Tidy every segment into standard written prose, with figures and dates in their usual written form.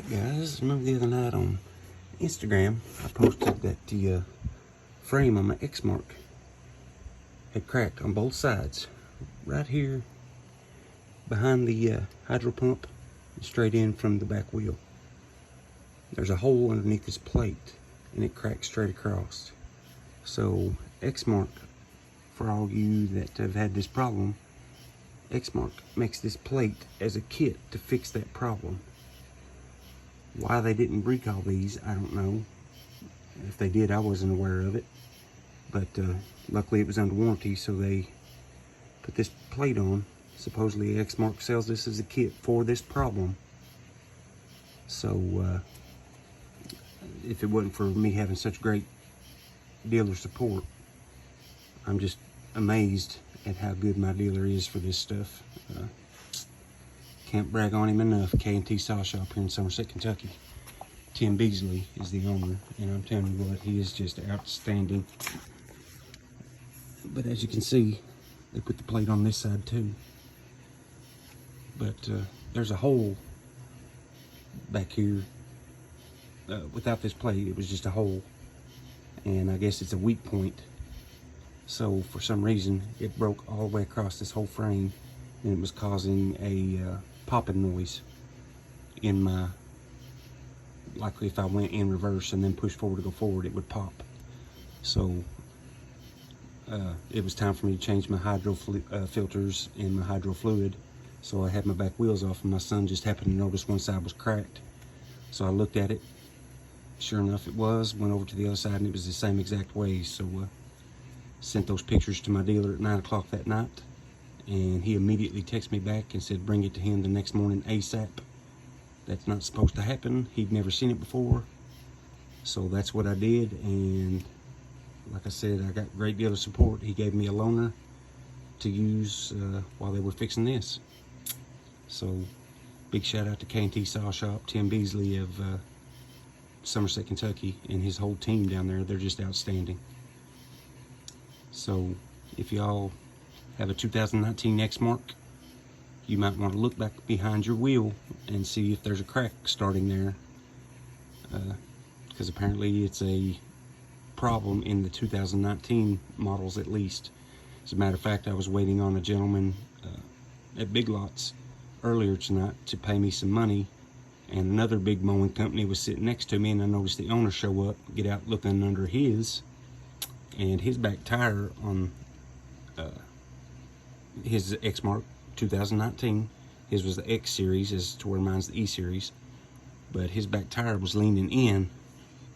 Guys, remember the other night on Instagram I posted that the frame on my X-Mark had cracked on both sides, right here behind the hydro pump, straight in from the back wheel. There's a hole underneath this plate and it cracked straight across. So X-Mark, for all you that have had this problem, X-Mark makes this plate as a kit to fix that problem. Why they didn't recall these, I don't know. If they did, I wasn't aware of it. But luckily it was under warranty, so they put this plate on. Supposedly X-Mark sells this as a kit for this problem. So if it wasn't for me having such great dealer support, I'm just amazed at how good my dealer is for this stuff. Can't brag on him enough. My TSawshop here in Somerset, Kentucky. Tim Beasley is the owner, and I'm telling you what, he is just outstanding. But as you can see, they put the plate on this side too. But there's a hole back here. Without this plate, it was just a hole, and I guess it's a weak point. So for some reason, it broke all the way across this whole frame, and it was causing a popping noise in my, like if I went in reverse and then pushed forward to go forward, it would pop. So it was time for me to change my hydro filters and my hydro fluid. So I had my back wheels off, and my son just happened to notice one side was cracked. So I looked at it. Sure enough, it was. Went over to the other side, and it was the same exact way. So sent those pictures to my dealer at 9 o'clock that night, and he immediately texted me back and said bring it to him the next morning ASAP. That's not supposed to happen. He'd never seen it before, so that's what I did. And like I said, I got great deal of support. He gave me a loaner to use while they were fixing this. So big shout out to My TSawshop, Tim Beasley of Somerset, Kentucky, and his whole team down there. They're just outstanding. So if y'all have a 2019 X-Mark, you might want to look back behind your wheel and see if there's a crack starting there, because apparently it's a problem in the 2019 models at least. As a matter of fact, I was waiting on a gentleman at Big Lots earlier tonight to pay me some money, and another big mowing company was sitting next to me, and I noticed the owner show up, get out looking under his, and his back tire on his X-Mark 2019, his was the X series, as to where mine's the E series, but his back tire was leaning in,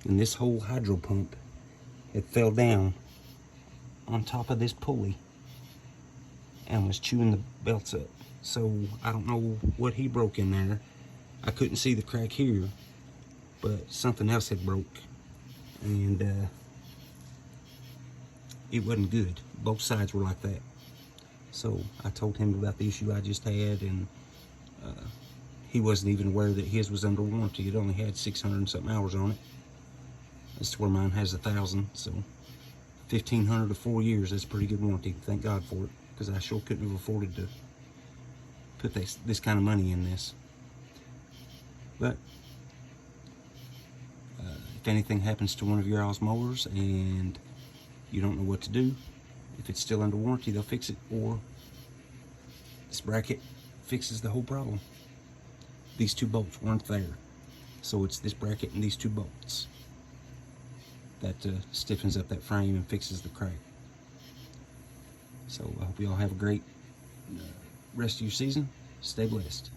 and this whole hydro pump had fell down on top of this pulley and was chewing the belts up. So I don't know what he broke in there. I couldn't see the crack here, but something else had broke, and it wasn't good. Both sides were like that. So I told him about the issue I just had, and he wasn't even aware that his was under warranty. It only had 600 and something hours on it. That's where mine has 1,000. So 1,500 to 4 years. That's pretty good warranty. Thank God for it, because I sure couldn't have afforded to put this kind of money in this. But if anything happens to one of your all's mowers and you don't know what to do, if it's still under warranty, they'll fix it, or this bracket fixes the whole problem. These two bolts weren't there, so it's this bracket and these two bolts that stiffens up that frame and fixes the crack. So I hope you all have a great rest of your season. Stay blessed.